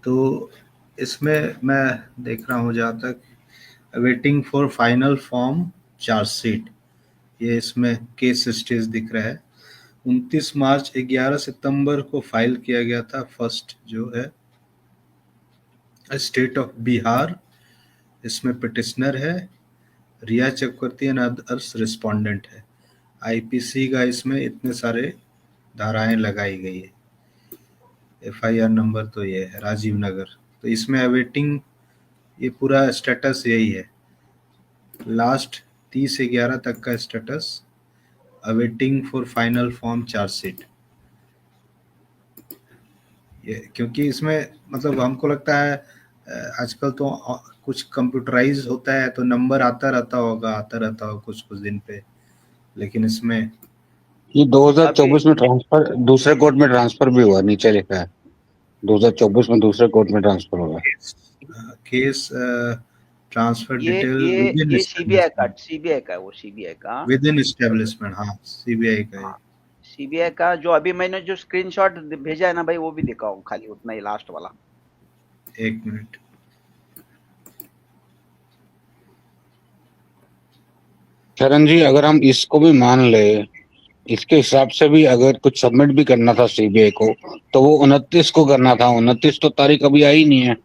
तो इसमें मैं देख रहा हूँ जहाँ तक, waiting for final form chargesheet, ये इसमें केस स्टेज दिख रहा है। 29 मार्च 11 सितंबर को फाइल किया गया था फर्स्ट जो है स्टेट ऑफ बिहार, इसमें पिटिशनर है रिया चक्रवर्ती एंड अदर्स रिस्पोंडेंट है। आईपीसी का इसमें इतने सारे धाराएं लगाई गई है। एफआईआर नंबर तो ये है राजीव नगर। तो इसमें अवेटिंग, ये पूरा स्टेटस यही है, लास्ट 30/11 तक का status, awaiting for final form chargesheet. ये क्योंकि इसमें मतलब हमको लगता है आजकल तो कुछ कंप्यूटराइज होता है तो नंबर आता रहता होगा कुछ कुछ दिन पे, लेकिन इसमें ये अभी 2024 में ट्रांसफर दूसरे कोर्ट में ट्रांसफर भी हुआ, नीचे लिखा है 2024 में दूसरे कोर्ट में ट्रांसफर हुआ। केस ट्रांसफर ये डिटेल ये विद इन ये सीबीआई का एस्टेब्लिशमेंट, है, वो सीबीआई का। विद इन एस्टेब्लिशमेंट, हाँ सीबीआई का है। हाँ, सीबीआई का जो अभी मैंने जो स्क्रीनशॉट भेजा है ना भाई, वो भी दिखाओ खाली उतना ही, लास्ट वाला। एक मिनट, शरण जी, अगर हम इसको भी मान ले, इसके हिसाब से भी अगर कुछ सबमिट भी करना था सीबीआई को, तो वो 29 को करना था। 29 तो तारीख अभी आई नहीं है,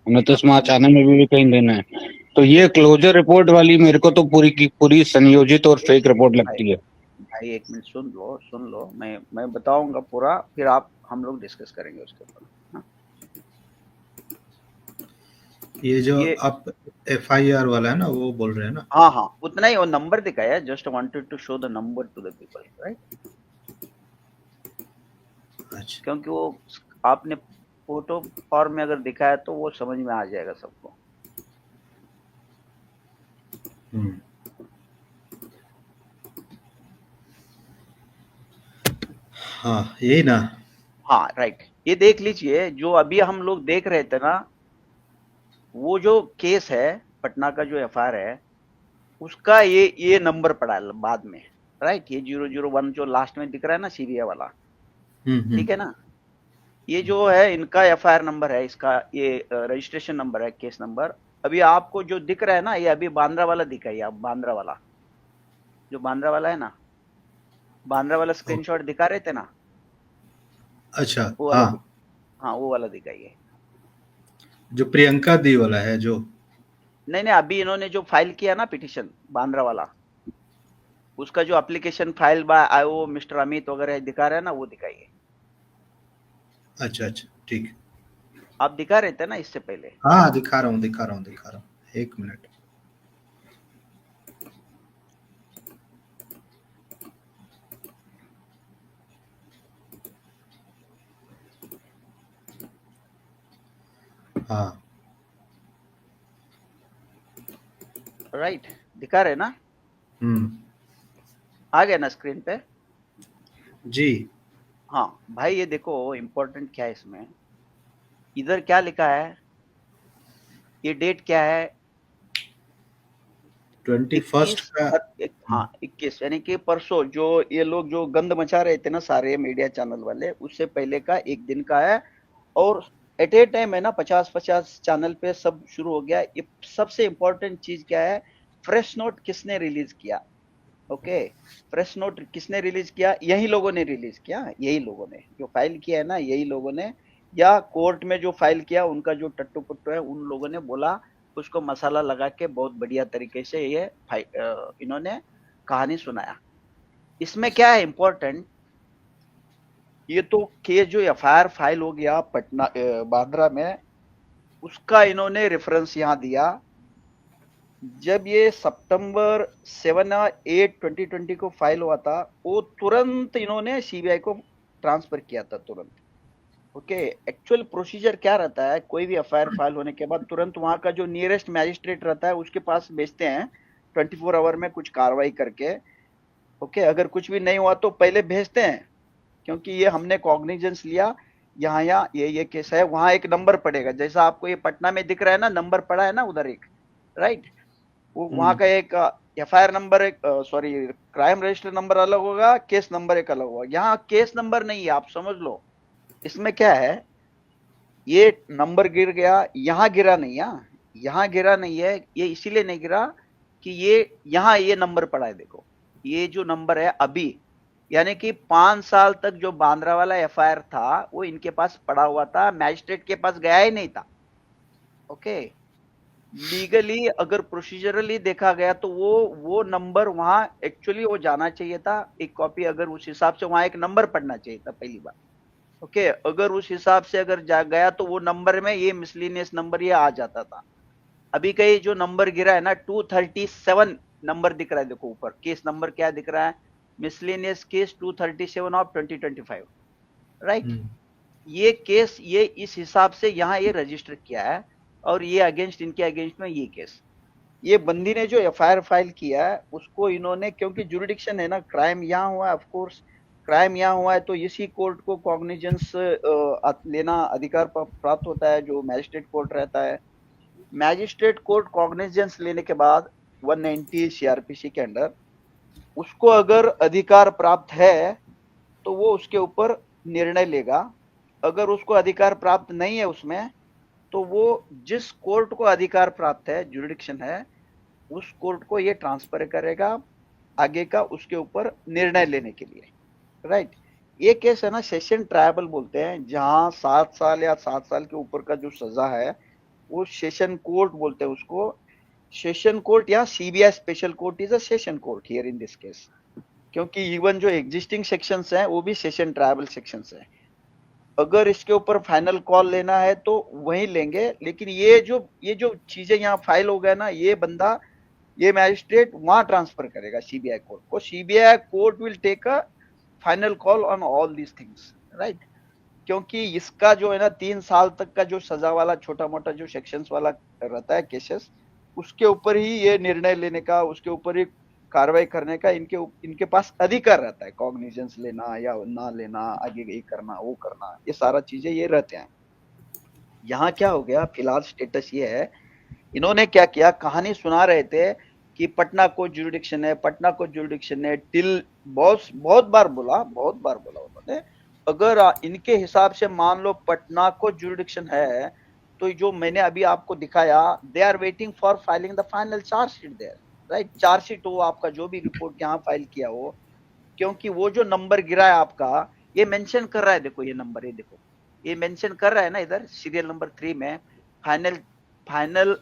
29 मार्च आने में भी कहीं देना है। तो ये क्लोजर रिपोर्ट वाली मेरे को तो पूरी की पूरी संयोजित और फेक रिपोर्ट भाई लगती है। भाई एक मिनट सुन लो, मैं बताऊंगा पूरा, फिर हम लोग डिस्कस करेंगे उसके ऊपर। हाँ? ये जो ये आप एफआईआर वाला है ना वो बोल रहे हैं ना? हाँ हाँ, उतना ही, वो नंबर दिखाया, just wanted to show the number to the people, right? अच्छा, क्योंकि वो आपने फोटो फॉर्म में अगर दिखाया तो वो समझ में आ जाएगा सबको। हाँ यही ना। हाँ राइट, ये देख लीजिए, जो अभी हम लोग देख रहे थे ना, वो जो केस है, पटना का जो एफआईआर है, उसका ये नंबर पड़ा है बाद में, राइट? ये 001 जो लास्ट में दिख रहा है ना, सीरिया वाला, ठीक है ना? ये जो है इनका एफआईआर नंबर है, इसका ये रजिस्ट्रेशन नंबर है, केस नंबर। अभी आपको जो दिख रहा है ना, ये अभी बांद्रा वाला दिखा है, आप बांद्रा वाला, जो बांद्रा वाला है ना, बांद्रा वाला स्क्रीनशॉट दिखा रहे थे ना, अच्छा, वो वाला हाँ हाँ, वो वाला दिखाइए। जो प्रियंका दी वाला है जो। नहीं नहीं, अभी इन्होंने जो फाइल किया ना पिटिशन, बांद्रा वाला, उसका जो application file by IO mister Amit वगैरह दिखा रहे हैं ना, वो दिखाइए। अच्छा अच्छा, ठीक। आप दिखा रहे थे ना इससे पहले? हाँ दिखा रहा हूँ, एक मिनट। हाँ राइट, दिखा रहे ना? हम्म, आ गया ना स्क्रीन पे? जी। हाँ भाई, ये देखो इंपॉर्टेंट क्या है इसमें, इधर क्या लिखा है, ये डेट क्या है, 21 का। हाँ 21, यानी कि परसों जो ये लोग जो गंद मचा रहे थे ना सारे मीडिया चैनल वाले, उससे पहले का एक दिन का है। और एट ए टाइम है ना, 50-50 चैनल पे सब शुरू हो गया। ये सबसे इंपॉर्टेंट चीज क्या है, फ्रेश नोट किसने रिलीज किया? ओके, फ्रेश नोट किसने रिलीज किया? यही लोगों ने रिलीज किया, यही लोगों ने जो फाइल किया है ना, यही लोगों ने, या कोर्ट में जो फाइल किया उनका जो टट्टू पुट्टू है, उन लोगों ने बोला, उसको मसाला लगा के बहुत बढ़िया तरीके से ये इन्होंने कहानी सुनाया। इसमें क्या है इंपॉर्टेंट, ये तो केस जो एफआईआर फाइल हो गया पटना बांद्रा में, उसका इन्होंने रेफरेंस यहाँ दिया। जब ये सितंबर 7 या 8 2020 को फाइल हुआ था, वो तुरंत इन्होंने सीबीआई को ट्रांसफर किया था, तुरंत। ओके, एक्चुअल प्रोसीजर क्या रहता है, कोई भी एफआईआर फाइल होने के बाद तुरंत वहां का जो नियरेस्ट मैजिस्ट्रेट रहता है उसके पास भेजते हैं, 24 आवर में कुछ कार्रवाई करके। ओके, अगर कुछ भी नहीं हुआ तो पहले भेजते हैं, क्योंकि ये हमने कॉग्निजेंस लिया, यहाँ ये केस है, वहां एक नंबर पड़ेगा, जैसा आपको ये पटना में दिख रहा है ना, नंबर पड़ा है ना उधर एक, राइट? वो वहां का एक एफआईआर नंबर, एक सॉरी क्राइम रजिस्टर नंबर अलग होगा, केस नंबर एक अलग होगा। यहाँ केस नंबर नहीं है, आप समझ लो। इसमें क्या है, ये नंबर गिर गया, यहाँ गिरा नहीं, यहाँ गिरा नहीं है, ये इसीलिए नहीं गिरा कि ये यहाँ ये नंबर पड़ा है, देखो ये जो नंबर है अभी, यानी कि 5 साल तक जो बांद्रा वाला एफआईआर था वो इनके पास पड़ा हुआ था, मैजिस्ट्रेट के पास गया ही नहीं था। ओके, लीगली अगर प्रोसीजरली देखा गया तो वो नंबर वहां एक्चुअली वो जाना चाहिए था, एक कॉपी अगर उस हिसाब से वहां एक नंबर पढ़ना चाहिए था पहली बार। ओके, अगर उस हिसाब से अगर जा गया तो वो नंबर में ये मिसलिनियस नंबर ये आ जाता था। अभी का ये जो नंबर गिरा है ना 237 नंबर दिख रहा है, देखो ऊपर केस नंबर क्या दिख रहा है, मिसलिनियस केस 237 ऑफ 2025, राइट। ये केस ये इस हिसाब से यहाँ ये रजिस्टर किया है और ये अगेंस्ट इनके अगेंस्ट में ये केस, ये बंदी ने जो एफआईआर फाइल किया है उसको इन्होंने, क्योंकि जुरिडिक्शन है ना, क्राइम यहाँ हुआ है, ऑफ कोर्स क्राइम यहाँ हुआ है तो इसी कोर्ट को कॉग्निजेंस लेना अधिकार प्राप्त होता है, जो मैजिस्ट्रेट कोर्ट रहता है। मैजिस्ट्रेट कोर्ट कॉग्निजेंस लेने के बाद 190 सीआरपीसी के अंडर उसको अगर अधिकार प्राप्त है तो वो उसके ऊपर निर्णय लेगा, अगर उसको अधिकार प्राप्त नहीं है उसमें तो वो जिस कोर्ट को अधिकार प्राप्त है, जुरिडिक्शन है, उस कोर्ट को ये ट्रांसफर करेगा आगे का उसके ऊपर निर्णय लेने के लिए, राइट। ये केस है ना सेशन ट्रायबल बोलते हैं, जहां 7 साल या 7 साल के ऊपर का जो सजा है वो सेशन कोर्ट बोलते हैं उसको। सेशन कोर्ट या CBI special court is a session court here in this case, क्योंकि इवन जो एग्जिस्टिंग सेक्शंस हैं वो भी सेशन ट्रायबल सेक्शंस हैं। अगर इसके ऊपर फाइनल कॉल लेना है तो वहीं लेंगे, लेकिन ये जो चीजें यहाँ फाइल हो गया ना, ये बंदा ये मैजिस्ट्रेट वहां ट्रांसफर करेगा सीबीआई कोर्ट को, CBI court will take a final call on all these things, right. क्योंकि इसका जो है ना 3 साल तक का जो सजा वाला छोटा मोटा जो सेक्शंस वाला रहता है केसेस, उसके ऊपर ही ये निर्णय लेने का, उसके ऊपर ही कार्रवाई करने का इनके पास अधिकार रहता है, कॉग्निजेंस लेना या ना लेना, आगे ये करना वो करना, ये सारा चीजें ये रहते हैं। यहाँ क्या हो गया, फिलहाल स्टेटस ये है, इन्होंने क्या किया, कहानी सुना रहे थे कि पटना को जुरिडिक्शन है, पटना को जुरिडिक्शन है, टिल बहुत बार बोला उन्होंने। अगर इनके हिसाब से मान लो पटना को जुरिडिक्शन है तो जो मैंने अभी आपको दिखाया, they are waiting for filing the final chargesheet there, right. Chargesheet हो आपका जो भी रिपोर्ट यहाँ फाइल किया हो, क्योंकि वो जो नंबर गिरा है आपका ये मेंशन कर रहा है, देखो ये नंबर, ये देखो ये मेंशन कर रहा है ना इधर सीरियल नंबर 3 में, फाइनल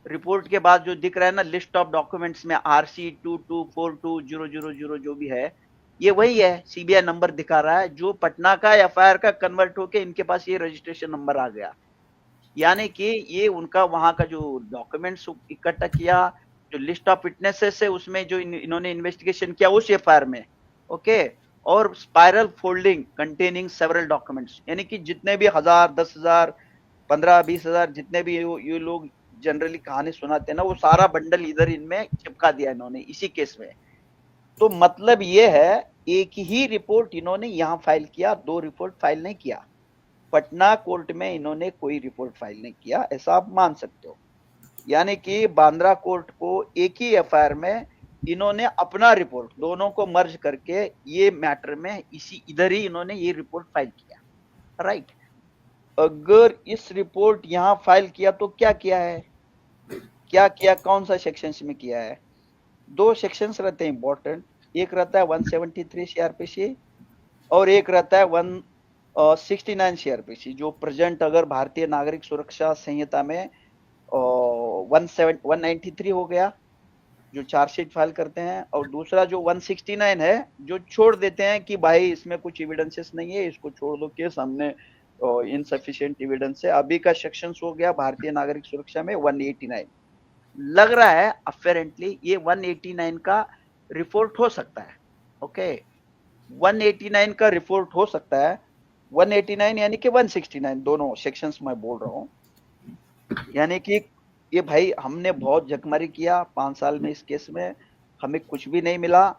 रिपोर्ट के बाद जो दिख रहा है ना लिस्ट ऑफ डॉक्यूमेंट्स में RC 22420000 जो भी है, ये वही है, सीबीआई नंबर दिखा रहा है जो पटना का एफआईआर का कन्वर्ट होके इनके पास ये रजिस्ट्रेशन नंबर आ गया। यानी कि ये उनका वहां का जो डॉक्यूमेंट्स इकट्ठा किया, जो लिस्ट ऑफ विटनेसेस है उसमें जो इन्होंने इन्वेस्टिगेशन किया उस एफआईआर में, ओके, और spiral folding containing several documents, यानी कि जितने भी 1000 10,000 15 20,000 जितने भी ये लोग जनरली कहानी सुनाते हैं ना, वो सारा बंडल इधर इनमें चिपका दिया इन्होंने इसी केस में। तो मतलब ये है एक ही रिपोर्ट इन्होंने यहाँ फाइल किया, 2 रिपोर्ट फाइल नहीं किया। पटना कोर्ट में इन्होंने कोई रिपोर्ट फाइल नहीं किया, ऐसा आप मान सकते हो। यानी कि बांद्रा कोर्ट को एक ही एफआईआर में इन्होंने अपना रिपोर्ट दोनों को मर्ज करके ये मैटर में इसी इधर ही इन्होंने ये रिपोर्ट फाइल किया, राइट। अगर इस रिपोर्ट यहाँ फाइल किया तो क्या किया, कौन सा सेक्शन में किया है? 2 सेक्शंस रहते हैं इंपॉर्टेंट, एक रहता है 173 सीआरपीसी और एक रहता है 169 सीआरपीसी, जो प्रेजेंट अगर भारतीय नागरिक सुरक्षा संहिता में 193 हो गया जो चार्जशीट फाइल करते हैं, और दूसरा जो 169 है जो छोड़ देते हैं कि भाई इसमें कुछ एविडेंसेस नहीं है, इसको छोड़ दो, केस हमने इनसफिशिएंट एविडेंस है। अभी का सेक्शंस हो गया भारतीय नागरिक सुरक्षा में 189। लग रहा है अफेरेंटली ये 189 का रिपोर्ट हो सकता है, ओके, 189 का रिपोर्ट हो सकता है, 189 यानी कि 169 दोनों सेक्शंस मैं बोल रहा हूँ। यानी कि ये भाई हमने बहुत झकमारी किया 5 साल में, इस केस में हमें कुछ भी नहीं मिला,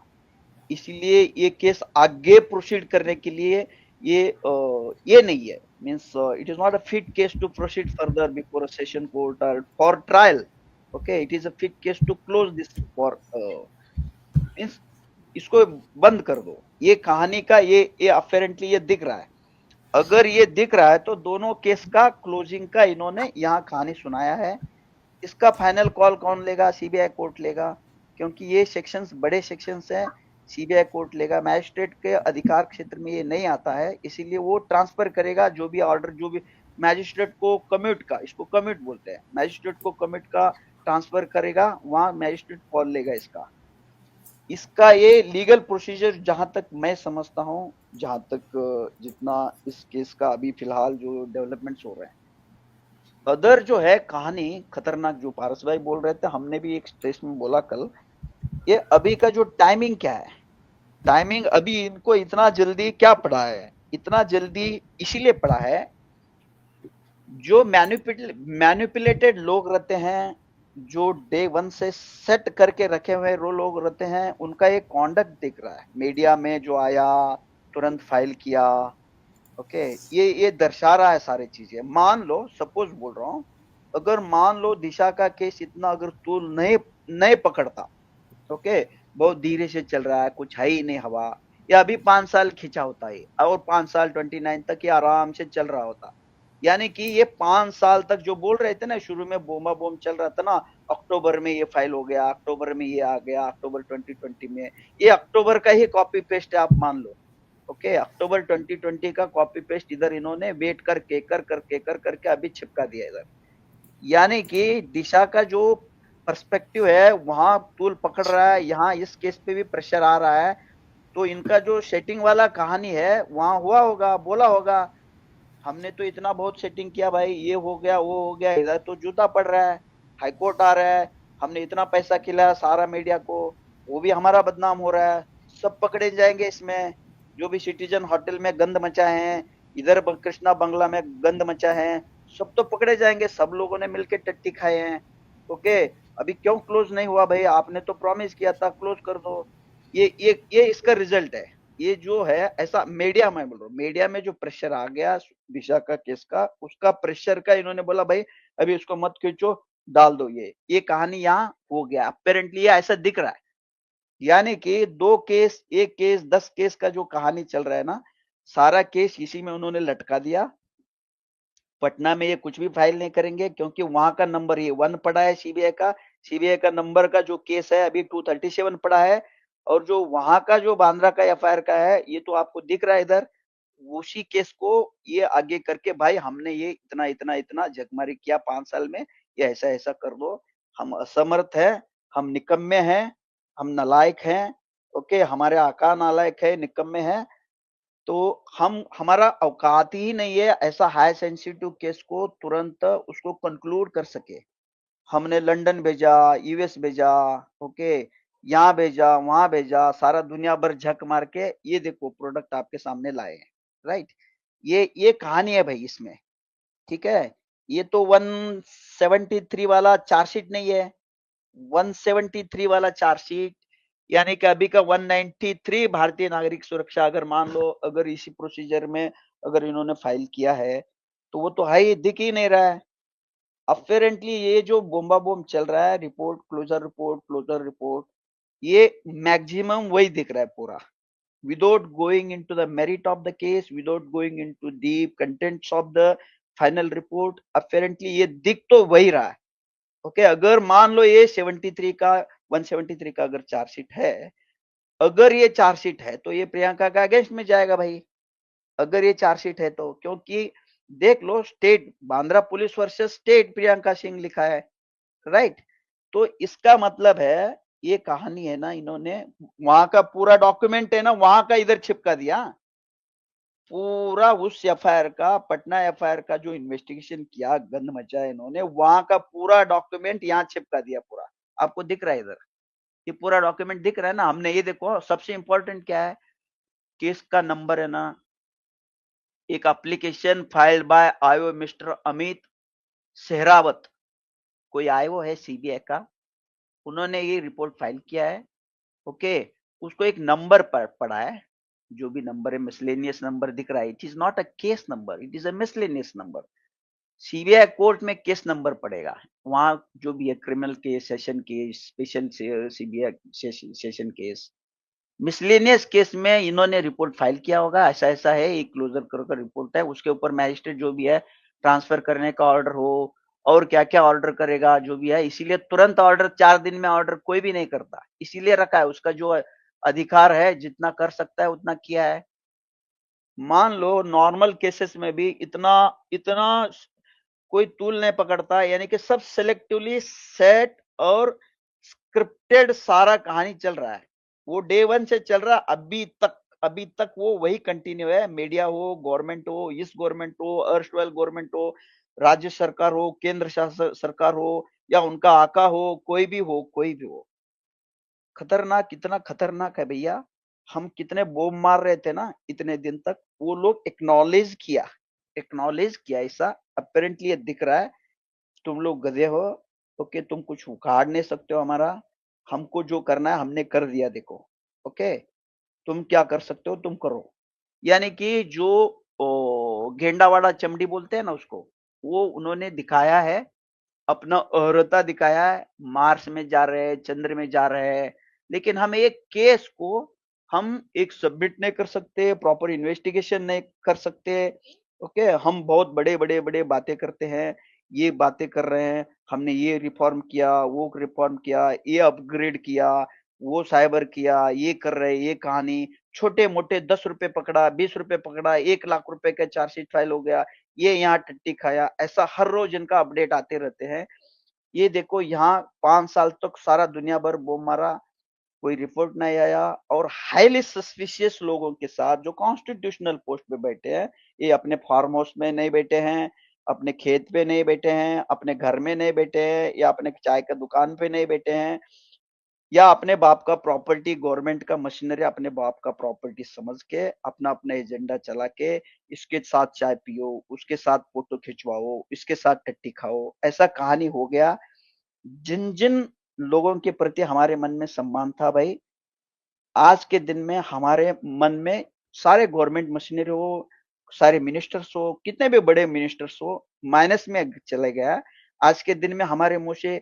इसलिए ये केस आगे प्रोसीड करने के लिए ये नहीं है, means it is not a fit case to proceed further before a session court और for trial, okay, it is a fit case to close this for इसको बंद कर दो। ये कहानी का ये अफेरेंटली ये दिख रहा है। अगर ये दिख रहा है तो दोनों केस का क्लोजिंग का इन्होंने यहाँ कहानी सुनाया है। इसका फाइनल कॉल कौन लेगा? सीबीआई कोर्ट लेगा, क्योंकि ये सेक्शंस बड़े सेक्शंस हैं। सीबीआई कोर्ट लेगा, मैजिस्ट्रेट के अधिकार क्षेत्र में ये नहीं आता है, इसीलिए वो ट्रांसफर करेगा जो भी ऑर्डर, जो भी मैजिस्ट्रेट को कम्यूट का, इसको कम्यूट बोलते हैं, मैजिस्ट्रेट को कम्यूट का ट्रांसफर करेगा, वहां मैजिस्ट्रेट कॉल लेगा इसका। इसका ये लीगल प्रोसीजर जहां तक मैं समझता हूं, जहां तक जितना इस केस का अभी फिलहाल जो डेवलपमेंट्स हो रहे हैं, अदर जो है कहानी खतरनाक, जो पारस भाई बोल रहे थे, हमने भी एक स्टेज में बोला कल, ये अभी का जो टाइमिंग क्या है, टाइमिंग अभी इनको इतना जल्दी क्या पड़ा है, इतना जल्दी इसीलिए पड़ा है, जो मैनिपुलेटेड लोग रहते हैं, जो डे वन से सेट करके रखे हुए वो लोग रहते हैं, उनका एक कॉन्डक्ट दिख रहा है मीडिया में, जो आया तुरंत फाइल किया। ओके, ये दर्शा रहा है सारी चीजें। मान लो, सपोज बोल रहा हूं, अगर मान लो दिशा का केस इतना अगर तूल नहीं नहीं पकड़ता, ओके, बहुत धीरे से चल रहा है, कुछ है ही नहीं हवा, या अभी 5 साल खींचा होता है और 5 साल 29 तक ये आराम से चल रहा होता, यानी कि ये 5 साल तक जो बोल रहे थे ना, शुरू में बोमा बोम चल रहा था ना, अक्टूबर में ये फाइल हो गया, अक्टूबर में ये आ गया, अक्टूबर 2020 में, ये अक्टूबर का ही कॉपी पेस्ट है, आप मान लो। ओके, अक्टूबर 2020 का कॉपी पेस्ट इधर इन्होंने वेट करके अभी चिपका दिया इधर, यानी कि दिशा का जो पर्सपेक्टिव है वहां तूल पकड़ रहा है, यहाँ इस केस पे भी प्रेशर आ रहा है, तो इनका जो सेटिंग वाला कहानी है वहां हुआ होगा, बोला होगा हमने तो इतना बहुत सेटिंग किया भाई, ये हो गया वो हो गया, इधर तो जूता पड़ रहा है, हाईकोर्ट आ रहा है, हमने इतना पैसा खिलाया सारा मीडिया को, वो भी हमारा बदनाम हो रहा है, सब पकड़े जाएंगे इसमें, जो भी सिटीजन होटल में गंद मचाए हैं, इधर कृष्णा बंगला में गंद मचा है, सब तो पकड़े जाएंगे, सब लोगों ने मिलकर टट्टी खाए हैं। ओके, अभी क्यों क्लोज नहीं हुआ भाई? आपने तो प्रॉमिस किया था क्लोज कर दो। ये इसका रिजल्ट है, ये जो है ऐसा मीडिया में बोल रहा हूँ, मीडिया में जो प्रेशर आ गया दिशा का केस का, उसका प्रेशर का इन्होंने बोला भाई अभी उसको मत खींचो, डाल दो, ये कहानी यहाँ हो गया, अपेरेंटली ऐसा दिख रहा है, यानी कि 2 केस, एक केस 10 केस का जो कहानी चल रहा है ना, सारा केस इसी में उन्होंने लटका दिया। पटना में ये कुछ भी फाइल नहीं करेंगे, क्योंकि वहां का नंबर ये 1 पड़ा है सीबीआई का, सीबीआई का नंबर का जो केस है अभी 237 पड़ा है, और जो वहां का जो बांद्रा का एफआईआर का है, ये तो आपको दिख रहा है इधर, उसी केस को ये आगे करके भाई हमने ये इतना इतना इतना जगमारी किया 5 साल में, ये ऐसा ऐसा कर दो, हम असमर्थ है, हम निकम्मे हैं, हम नालायक हैं, ओके, हमारे आका नालायक है, निकम्मे हैं, तो हम, हमारा औकात ही नहीं है ऐसा हाई सेंसिटिव केस को तुरंत उसको कंक्लूड कर सके। हमने लंदन भेजा, यूएस भेजा, ओके, यहाँ भेजा, वहां भेजा, सारा दुनिया भर झक मार के ये देखो प्रोडक्ट आपके सामने लाए हैं, राइट? ये कहानी है भाई इसमें, ठीक है? ये तो 173 वाला चार्जशीट नहीं है, 173 वाला चार्जशीट, यानी कि अभी का 193 भारतीय नागरिक सुरक्षा, अगर मान लो अगर इसी प्रोसीजर में अगर इन्होंने फाइल किया है, तो वो तो है ही, दिख ही नहीं रहा है। अपेरेंटली ये जो बोम्बा बोम चल रहा है, रिपोर्ट क्लोजर रिपोर्ट, ये मैक्सिमम वही दिख रहा है पूरा, without going into the merit of the case, without going into deep contents of the final report, apparently ये दिख तो वही रहा है। ओके, अगर मान लो ये 73 का 173 का अगर चार्जशीट है, अगर ये चार्जशीट है तो ये प्रियंका का अगेंस्ट में जाएगा भाई, अगर ये चार्जशीट है तो, क्योंकि देख लो state Bandra police versus state Priyanka Singh लिखा है, राइट? तो इसका मतलब है ये कहानी है ना, इन्होंने वहां का पूरा डॉक्यूमेंट है ना, वहां का इधर चिपका दिया, पूरा उस एफआईआर का, पटना एफआईआर का जो इन्वेस्टिगेशन किया, गंद मचा इन्होंने, वहां का पूरा डॉक्यूमेंट यहाँ चिपका दिया पूरा, आपको दिख रहा है इधर, ये पूरा डॉक्यूमेंट दिख रहा है ना, हमने ये देखो, सबसे इंपॉर्टेंट क्या है, केस का नंबर है ना, एक एप्लीकेशन फाइल्ड बाय आयो मिस्टर अमित सेहरावत, कोई आयो है सीबीआई का, उन्होंने ये रिपोर्ट फाइल किया है, ओके, उसको एक नंबर पर पड़ा है, जो भी नंबर है मिसलेनियस नंबर दिख रहा है, it is not a case number, it is a miscellaneous number. CBI court में केस नंबर पड़ेगा, वहां जो भी है criminal case, session case, special CBI session case, miscellaneous case में इन्होंने रिपोर्ट फाइल किया होगा, ऐसा ऐसा है, एक क्लोजर कर रिपोर्ट है, उसके ऊपर मैजिस्ट्रेट जो भी है ट्रांसफर करने का ऑर्डर हो और क्या क्या ऑर्डर करेगा जो भी है, इसीलिए तुरंत ऑर्डर 4 दिन में ऑर्डर कोई भी नहीं करता, इसीलिए रखा है, उसका जो अधिकार है जितना कर सकता है उतना किया है। मान लो नॉर्मल केसेस में भी इतना इतना कोई टूल नहीं पकड़ता, यानी कि सब सिलेक्टिवली सेट और स्क्रिप्टेड सारा कहानी चल रहा है, वो डे वन से चल रहा है अभी तक वो वही कंटिन्यू है। मीडिया हो, गवर्नमेंट हो, इस गवर्नमेंट हो, अर्स्टवाइल गवर्नमेंट हो, राज्य सरकार हो, केंद्र शासन सरकार हो, या उनका आका हो, कोई भी हो, खतरनाक, कितना खतरनाक है भैया। हम कितने बॉम्ब मार रहे थे ना इतने दिन तक, वो लोग एक्नॉलेज किया, ऐसा अपेरेंटली ये दिख रहा है। तुम लोग गधे हो, ओके, तुम कुछ उखाड़ नहीं सकते हो हमारा, हमको जो करना है हमने कर दिया, देखो, ओके, तुम क्या कर सकते हो तुम करो। यानी कि जो गेंडावाड़ा चमड़ी बोलते हैं ना उसको, वो उन्होंने दिखाया है, अपना अहर्ता दिखाया है, मार्स में जा रहे हैं, चंद्र में जा रहे हैं, लेकिन हम एक केस को हम एक सबमिट नहीं कर सकते, प्रॉपर इन्वेस्टिगेशन नहीं कर सकते, ओके, हम बहुत बड़े बड़े बड़े बातें करते हैं, ये बातें कर रहे हैं, हमने ये रिफॉर्म किया, वो रिफॉर्म किया, ये अपग्रेड किया, वो साइबर किया, ये कर रहे हैं, ये कहानी, छोटे मोटे 10 रुपए पकड़ा, 20 रुपए पकड़ा, 1 लाख रुपए का चार्जशीट फाइल हो गया, ये यहाँ टट्टी खाया, ऐसा हर रोज इनका अपडेट आते रहते हैं। ये देखो यहाँ 5 साल तक सारा दुनिया भर बम मारा, कोई रिपोर्ट नहीं आया, और हाईली सस्पिशियस लोगों के साथ जो कॉन्स्टिट्यूशनल पोस्ट पे बैठे हैं, ये अपने फार्म हाउस में नहीं बैठे हैं, अपने खेत पे नहीं बैठे हैं, अपने घर में नहीं बैठे हैं, या अपने चाय का दुकान पे नहीं बैठे हैं, या अपने बाप का प्रॉपर्टी, गवर्नमेंट का मशीनरी अपने बाप का प्रॉपर्टी समझ के अपना अपना एजेंडा चला के इसके साथ चाय पियो, उसके साथ फोटो खिंचवाओ, इसके साथ टट्टी खाओ, ऐसा कहानी हो गया। जिन जिन लोगों के प्रति हमारे मन में सम्मान था भाई, आज के दिन में हमारे मन में सारे गवर्नमेंट मशीनरी हो, सारे मिनिस्टर्स हो, कितने भी बड़े मिनिस्टर्स हो, माइनस में चले गया। आज के दिन में हमारे मुंह से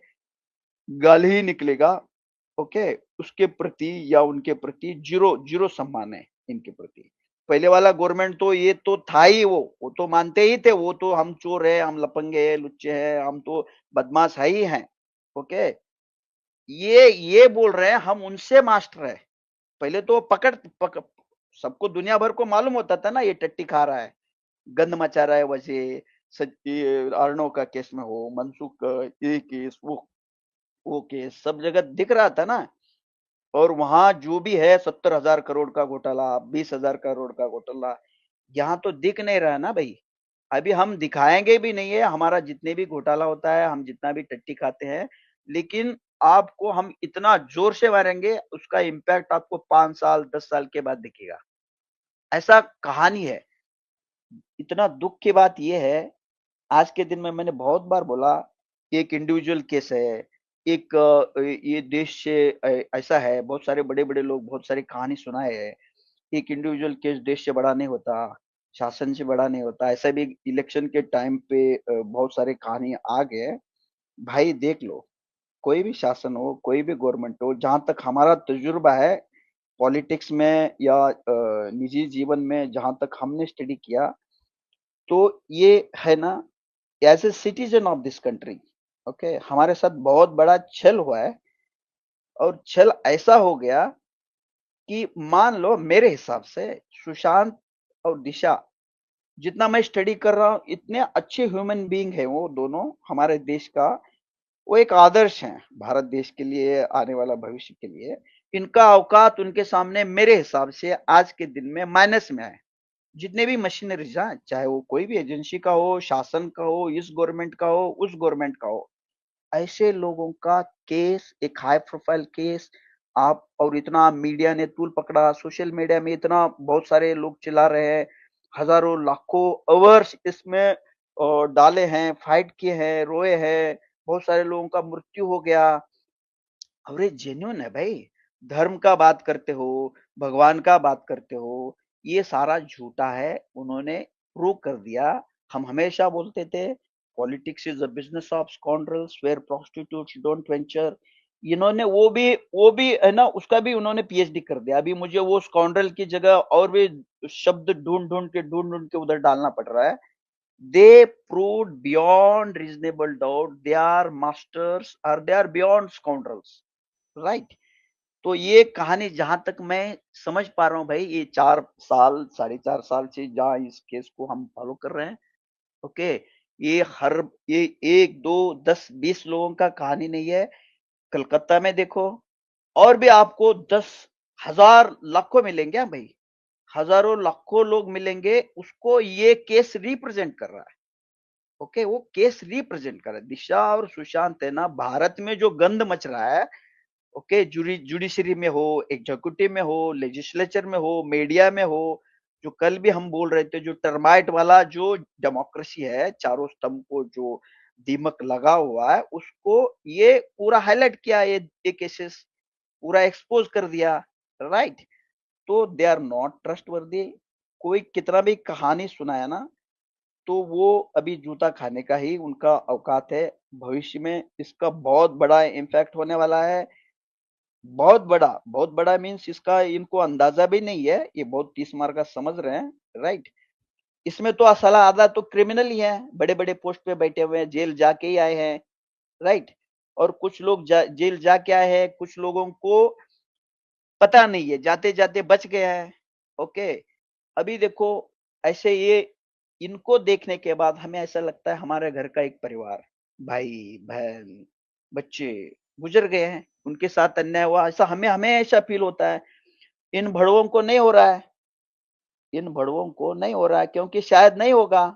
गाली ही निकलेगा, ओके, उसके प्रति या उनके प्रति जीरो जीरो सम्मान है इनके प्रति। पहले वाला गवर्नमेंट तो ये तो था ही, वो तो मानते ही थे, वो तो हम चोर है, हम लपंगे है, लुच्चे हैं, हम तो बदमाश है ही हैं, ओके। ये बोल रहे हैं हम उनसे मास्टर है। पहले तो सबको दुनिया भर को मालूम होता था ना ये टट्टी खा रहा है, गंद मचा रहा है, वैसे अर्णव का केस में हो, मनसुख का ये केस, वो केस सब जगह दिख रहा था ना। और वहां जो भी है 70,000 करोड़ का घोटाला, 20,000 करोड़ का घोटाला, यहाँ तो दिख नहीं रहा ना भाई। अभी हम दिखाएंगे भी नहीं है, हमारा जितने भी घोटाला होता है, हम जितना भी टट्टी खाते हैं, लेकिन आपको हम इतना जोर से मारेंगे, उसका इम्पैक्ट आपको 5 साल 10 साल के बाद दिखेगा, ऐसा कहानी है। इतना दुख की बात यह है, आज के दिन में मैंने बहुत बार बोला, एक इंडिविजुअल केस है, एक ये देश से ऐसा है, बहुत सारे बड़े बड़े लोग बहुत सारी कहानी सुनाए हैं, एक इंडिविजुअल केस देश से बड़ा नहीं होता, शासन से बड़ा नहीं होता, ऐसा भी इलेक्शन के टाइम पे बहुत सारे कहानी आ गए। भाई देख लो, कोई भी शासन हो, कोई भी गवर्नमेंट हो, जहां तक हमारा तजुर्बा है पॉलिटिक्स में या निजी जीवन में, जहां तक हमने स्टडी किया, तो ये है ना, as a citizen of this country, okay, हमारे साथ बहुत बड़ा छल हुआ है। और छल ऐसा हो गया कि मान लो मेरे हिसाब से सुशांत और दिशा, जितना मैं स्टडी कर रहा हूँ, इतने अच्छे ह्यूमन बीइंग है वो दोनों हमारे देश का, वो एक आदर्श हैं भारत देश के लिए, आने वाला भविष्य के लिए। इनका औकात उनके सामने मेरे हिसाब से आज के दिन में माइनस में है। जितने भी मशीनरीज हैं, चाहे वो कोई भी एजेंसी का हो, शासन का हो, इस गवर्नमेंट का हो, उस गवर्नमेंट का हो, ऐसे लोगों का केस, एक हाई प्रोफाइल केस, आप और इतना मीडिया ने तूल पकड़ा, सोशल मीडिया में इतना बहुत सारे लोग चिल्ला रहे हैं, हजारों लाखों अवर्स इसमें डाले हैं, फाइट किए हैं, रोए हैं, बहुत सारे लोगों का मृत्यु हो गया। अरे जेन्युइन है भाई, धर्म का बात करते हो, भगवान का बात करते हो, ये सारा झूठा है, उन्होंने प्रूव कर दिया। हम हमेशा बोलते थे politics is a business of scoundrels where prostitutes don't venture, इन्होंने वो भी है ना, उसका भी उन्होंने पीएचडी कर दिया। अभी मुझे वो स्काउंड्रल की जगह और भी शब्द ढूंढ ढूंढ के उधर डालना पड़ रहा है। They proved beyond reasonable doubt they are masters or they are beyond scoundrels, right? तो ये कहानी जहां तक मैं समझ पा रहा हूँ भाई, ये 4 साल 4.5 साल से जहाँ इस केस को हम फॉलो कर रहे हैं, ओके, ये 1 2 10 20 लोगों का कहानी नहीं है। कलकत्ता में देखो, और भी आपको 10,000 लाखों मिलेंगे। हाँ भाई, हजारों लाखों लोग मिलेंगे, उसको ये केस रिप्रेजेंट कर रहा है। ओके, वो केस रिप्रेजेंट कर रहा है। दिशा और सुशांत है ना, भारत में जो गंद मच रहा है, ओके, जुडिशरी में हो, एग्जीक्यूटिव में हो, लेजिस्लेचर में हो, मीडिया में हो, जो कल भी हम बोल रहे थे, जो टर्माइट वाला जो डेमोक्रेसी है, चारों स्तंभ को जो दीमक लगा हुआ है, उसको ये पूरा हाईलाइट किया, ये केसेस पूरा एक्सपोज कर दिया, राइट? तो दे आर नॉट ट्रस्टवर्दी। कोई कितना भी कहानी सुनाया ना, तो वो अभी जूता खाने का ही उनका औकात है। भविष्य में इसका बहुत बड़ा इम्पैक्ट होने वाला है। बहुत बड़ा मीन्स इसका इनको अंदाजा भी नहीं है, ये बहुत 30 मार का समझ रहे हैं, राइट? इसमें तो साला आधा तो क्रिमिनल ही है, बड़े बड़े पोस्ट पे बैठे हुए हैं, जेल जाके ही आए हैं, राइट? और कुछ लोग जेल जाके आए हैं, कुछ लोगों को पता नहीं है, जाते जाते बच गए हैं। ओके, अभी देखो, ऐसे ये इनको देखने के बाद हमें ऐसा लगता है हमारे घर का एक परिवार, भाई बहन बच्चे गुजर गए हैं, उनके साथ अन्याय हुआ, ऐसा हमें हमें ऐसा फील होता है। इन भड़वों को नहीं हो रहा है, इन भड़वों को नहीं हो रहा है, क्योंकि शायद नहीं होगा,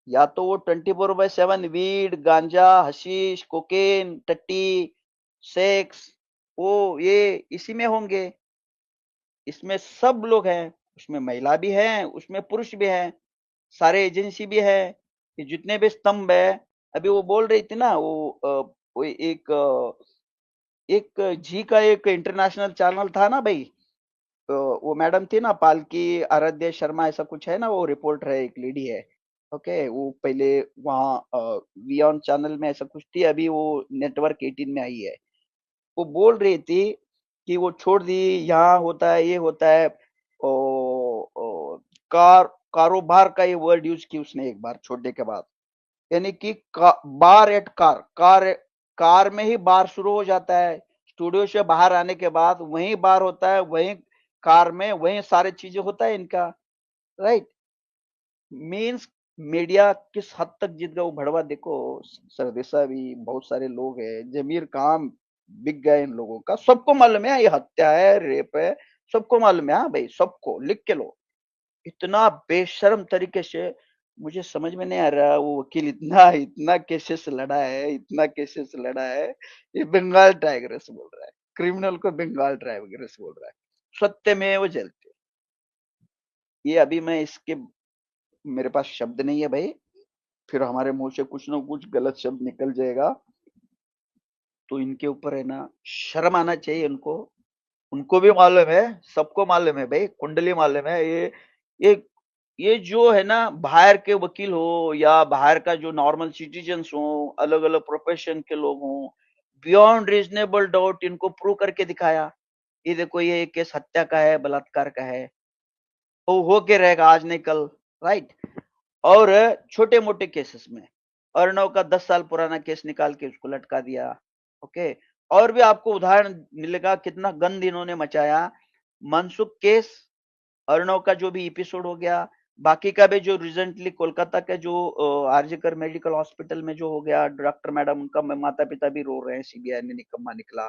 या तो वो 24/7 वीड, गांजा, हशीश, कोकेन, टट्टी, सेक्स, वो ये इसी में होंगे। इसमें सब लोग हैं, उसमें महिला भी है, उसमें पुरुष भी है, सारे एजेंसी भी है, ये जितने भी स्तंभ है। अभी वो बोल रही थी ना, वो एक जी का एक इंटरनेशनल चैनल था ना भाई, वो मैडम थी ना, पालकी आराध्य शर्मा ऐसा कुछ है ना, वो रिपोर्टर है, एक लेडी है, ओके, वो पहले वहाँ वियन चैनल में ऐसा कुछ थी, अभी वो नेटवर्क 18 में आई है। वो बोल रही थी कि वो छोड़ दी, यहाँ होता है, ये होता है, ओ, ओ, कारोबार का ये वर्ड यूज की उसने एक बार छोड़ने के बाद, यानी कि बार एट कार में ही बार शुरू हो जाता है, स्टूडियो से बाहर आने के बाद वहीं बार होता है, वहीं कार में वहीं सारी चीजें होता है इनका, राइट? मीन्स मीडिया किस हद तक जीत गया वो भड़वा देखो। सरदेसा भी बहुत सारे लोग हैं, जमीर काम बिक गए इन लोगों का, सबको मालूम है ये हत्या है, रेप है, सबको मालूम है। हाँ भाई, सबको लिख के लो। इतना बेशर्म तरीके से, मुझे समझ में नहीं आ रहा, वो वकील इतना इतना केसेस लड़ा है, इतना केसेस लड़ा है, ये बंगाल टाइगर्स बोल रहा है, क्रिमिनल को बंगाल टाइगर्स बोल रहा है, सत्य में वो जलते। ये अभी मैं इसके, मेरे पास शब्द नहीं है भाई, फिर हमारे मुंह से कुछ ना कुछ गलत शब्द निकल जाएगा, तो इनके ऊपर है ना शर्म आना चाहिए इनको। उनको भी मालूम है, सबको मालूम है भाई, कुंडली मालूम है, ये ये जो है ना, बाहर के वकील हो या बाहर का जो नॉर्मल सिटीजन्स हो, अलग अलग प्रोफेशन के लोग हों, बियॉन्ड रीजनेबल डाउट इनको प्रूव करके दिखाया, ये देखो ये केस हत्या का है, बलात्कार का है, वो हो के रहेगा आज नहीं कल, राइट? और छोटे मोटे केसेस में अर्णव का 10 साल पुराना केस निकाल के उसको लटका दिया, ओके। और भी आपको उदाहरण मिलेगा कितना गंद इन्होंने मचाया। मनसुख केस, अर्णव का जो भी एपिसोड हो गया, बाकी का भी जो रिसेंटली कोलकाता के जो आरजीकर मेडिकल हॉस्पिटल में जो हो गया, डॉक्टर मैडम उनका माता पिता भी रो रहे हैं, सीबीआई ने निकम्मा निकला,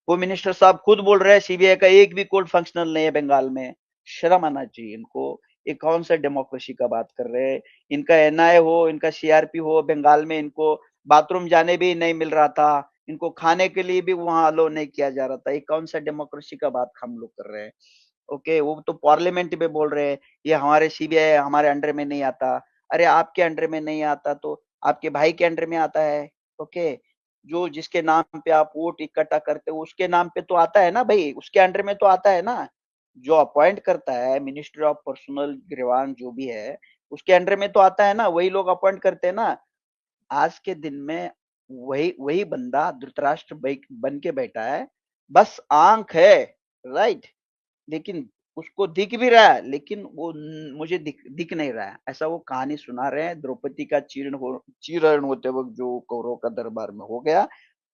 वो मिनिस्टर साहब खुद बोल रहे हैं सीबीआई का एक भी कोर्ट फंक्शनल नहीं है बंगाल में। शर्म आना चाहिए इनको, ये कौन सा डेमोक्रेसी का बात कर रहे हैं? इनका एनआई हो, इनका सीआरपी हो, बंगाल में इनको बाथरूम जाने भी नहीं मिल रहा था, इनको खाने के लिए भी वहां अलो नहीं किया जा रहा था, ये कौन सा डेमोक्रेसी का बात हम लोग कर रहे हैं? ओके, वो तो पार्लियामेंट में बोल रहे हैं ये हमारे सीबीआई हमारे अंडर में नहीं आता। अरे आपके अंडर में नहीं आता तो आपके भाई के अंडर में आता है, ओके। जो जिसके नाम पे आप वोट इकट्ठा करते हो उसके नाम पे तो आता है ना भाई, उसके अंडर में तो आता है ना। जो अपॉइंट करता है मिनिस्ट्री ऑफ पर्सनल ग्रीवांस जो भी है, उसके अंडर में तो आता है ना, वही लोग अपॉइंट करते हैं ना। आज के दिन में वही बंदा धृतराष्ट्र बन के बैठा है, बस आंख है, राइट, लेकिन उसको दिख भी रहा है, लेकिन वो मुझे दिख नहीं रहा है। ऐसा वो कहानी सुना रहे हैं। द्रौपदी का चीरण होते वक्त जो कौरव का दरबार में हो गया,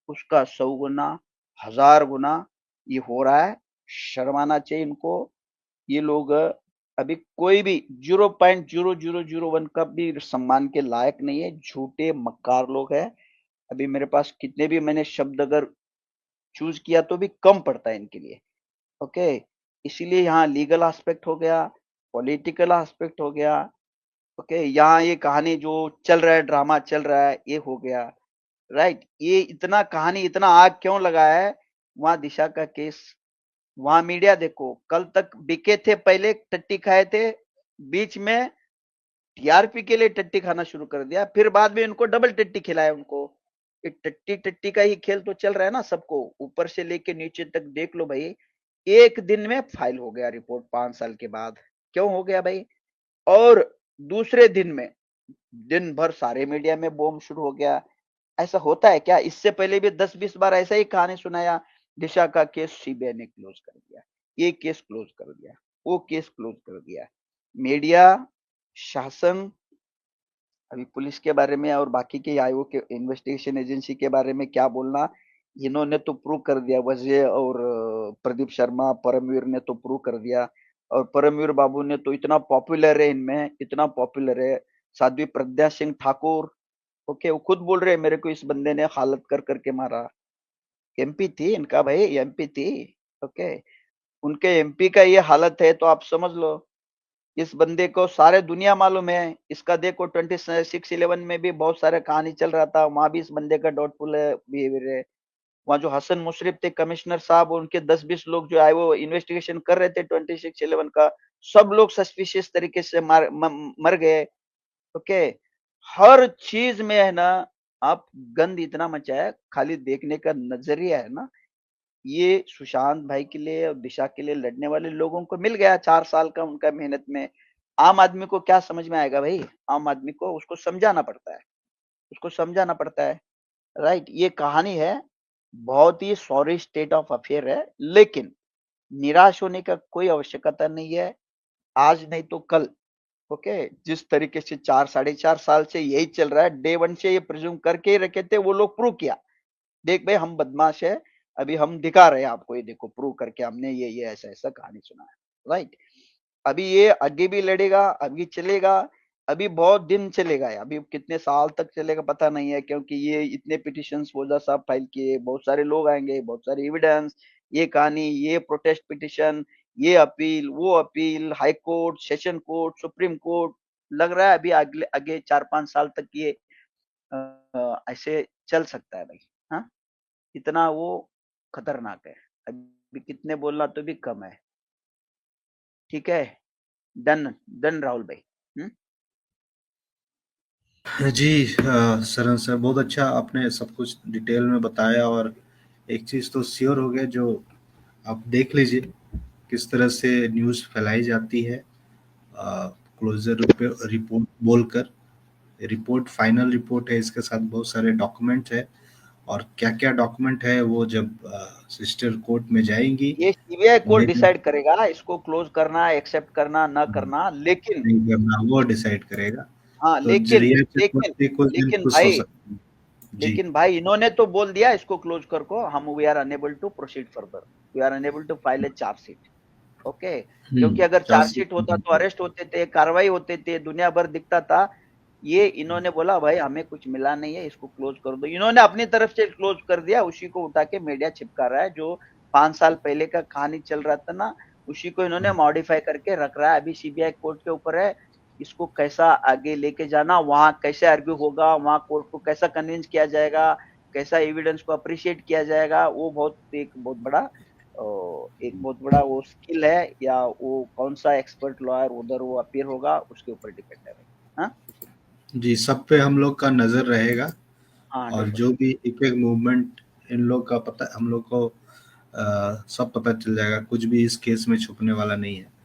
उसका 100 गुना 1000 गुना ये हो रहा है। शर्माना चाहिए इनको। ये लोग अभी कोई भी 0.0001 का भी सम्मान के लायक नहीं है। झूठे मक्कार लोग हैं। अभी मेरे पास कितने भी मैंने शब्द अगर चूज किया तो भी कम पड़ता है इनके लिए। ओके, इसीलिए यहाँ लीगल एस्पेक्ट हो गया, पॉलिटिकल एस्पेक्ट हो गया। ओके, यहाँ ये कहानी जो चल रहा है, ड्रामा चल रहा है, ये हो गया, राइट। ये इतना कहानी इतना आग क्यों लगा है? वहां दिशा का केस, वहां मीडिया देखो, कल तक बिके थे, पहले टट्टी खाए थे, बीच में टीआरपी के लिए टट्टी खाना शुरू कर दिया, फिर बाद में इनको डबल टट्टी खिलाया उनको। ये टट्टी टट्टी का ही खेल तो चल रहा है ना सबको, ऊपर से लेके नीचे तक देख लो भाई। एक दिन में फाइल हो गया रिपोर्ट 5 साल के बाद। क्यों हो गया भाई? और दूसरे दिन में दिन भर सारे मीडिया में बॉम्ब शुरू हो गया। ऐसा होता है क्या? इससे पहले भी 10-20 बार ऐसा ही कहानी सुनाया। दिशा का केस सीबीआई ने क्लोज कर दिया, ये केस क्लोज कर दिया, वो केस क्लोज कर दिया। मीडिया, शासन, अभी पुलिस के बारे में और बाकी के आयोग के इन्वेस्टिगेशन एजेंसी के बारे में क्या बोलना, इन्होंने तो प्रूव कर दिया। वजह और प्रदीप शर्मा, परमवीर ने तो प्रूव कर दिया। और परमवीर बाबू ने तो इतना पॉपुलर है इनमें, इतना पॉपुलर है। साध्वी प्रज्ञा सिंह ठाकुर, ओके, वो खुद बोल रहे हैं मेरे को इस बंदे ने हालत कर करके मारा। एमपी थी इनका भाई, एमपी थी। ओके, उनके एमपी का ये हालत है तो आप समझ लो। इस बंदे को सारे दुनिया मालूम है। इसका देखो 26/11 में भी बहुत सारे कहानी चल रहा था, वहां भी इस बंदे का डाउटफुल बिहेवियर है। वहां जो हसन मुशरिफ थे कमिश्नर साहब, उनके 10-20 लोग जो आए वो इन्वेस्टिगेशन कर रहे थे 26/11 का, सब लोग सस्पिशियस तरीके से मर गए। ओके, हर चीज में है ना, आप गंद इतना मचा है, खाली देखने का नजरिया है ना। ये सुशांत भाई के लिए और दिशा के लिए लड़ने वाले लोगों को मिल गया 4 साल का उनका मेहनत में। आम आदमी को क्या समझ में आएगा भाई? आम आदमी को उसको समझाना पड़ता है, उसको समझाना पड़ता है, राइट। ये कहानी है, बहुत ही सॉरी स्टेट ऑफ अफेयर है, लेकिन निराश होने का कोई आवश्यकता नहीं है। आज नहीं तो कल, ओके, जिस तरीके से 4 साढ़े 4 साल से यही चल रहा है, डे 1 से ये प्रिज्यूम करके ही रखे थे, वो लोग प्रूव किया। देख भाई हम बदमाश है, अभी हम दिखा रहे हैं आपको, ये देखो प्रूव करके हमने ये ऐसा ऐसा कहानी सुना है, राइट। अभी ये आगे भी लड़ेगा, अभी चलेगा, अभी बहुत दिन चलेगा। अभी कितने साल तक चलेगा पता नहीं है, क्योंकि ये इतने पिटिशंस वोजा साहब फाइल किए, बहुत सारे लोग आएंगे, बहुत सारे एविडेंस, ये कहानी, ये प्रोटेस्ट पिटिशन, ये अपील, वो appeal, high court, session court, supreme court. लग रहा है अभी अगले आगे 4-5 साल तक ये ऐसे चल सकता है भाई। हाँ, इतना वो खतरनाक है। अभी कितने बोलना तो भी कम है। ठीक है, डन डन राहुल भाई। जी सरन सर, बहुत अच्छा आपने सब कुछ डिटेल में बताया। और एक चीज़ तो श्योर हो गया, जो आप देख लीजिए किस तरह से न्यूज़ फैलाई जाती है क्लोजर रिपोर्ट बोलकर। रिपोर्ट फाइनल रिपोर्ट है, इसके साथ बहुत सारे डॉक्यूमेंट है, और क्या क्या डॉक्यूमेंट है वो जब सिस्टर कोर्ट में जाएंगी ये सीबीआई कोर्ट उन्हें डिसाइड करेगा इसको क्लोज करना, एक्सेप्ट करना, ना करना, लेकिन नहीं करना वो डिसाइड करेगा। हाँ, तो लेकिन रिया लेकिन चक्रवर्ती कुछ दिन लेकिन खुश हो भाई, सकती है। जी। इन्होंने तो बोल दिया इसको क्लोज कर को, हम we are unable to proceed further, we are unable to file a chargesheet. Okay, क्योंकि अगर चार्जशीट होता तो अरेस्ट होते थे, कार्रवाई होते थे, दुनिया भर दिखता था। ये इन्होंने बोला भाई हमें कुछ मिला नहीं है, इसको क्लोज कर दो। इन्होंने अपनी तरफ से क्लोज कर दिया, उसी को उठा के मीडिया चिपका रहा है। जो 5 साल पहले का कहानी चल रहा था ना, उसी को इन्होंने मॉडिफाई करके रख रहा है। अभी सीबीआई कोर्ट के ऊपर है, इसको कैसा आगे लेके जाना, वहां कैसे आर्ग्यू होगा, वहां कोर्ट को कैसा कन्विंस किया जाएगा, कैसा एविडेंस को अप्रिशिएट किया जाएगा, वो एक बहुत बड़ा वो स्किल है, या वो कौन सा एक्सपर्ट लॉयर उधर वो अपीयर होगा, उसके ऊपर डिपेंड है भाई। हाँ जी, सब पे हम लोग का नजर रहेगा। हाँ, और 100%। जो भी एक एक मूवमेंट इन लोग का पता हम लोग को सब पता चल जाएगा। कुछ भी इस केस में छुपने वाला नहीं है।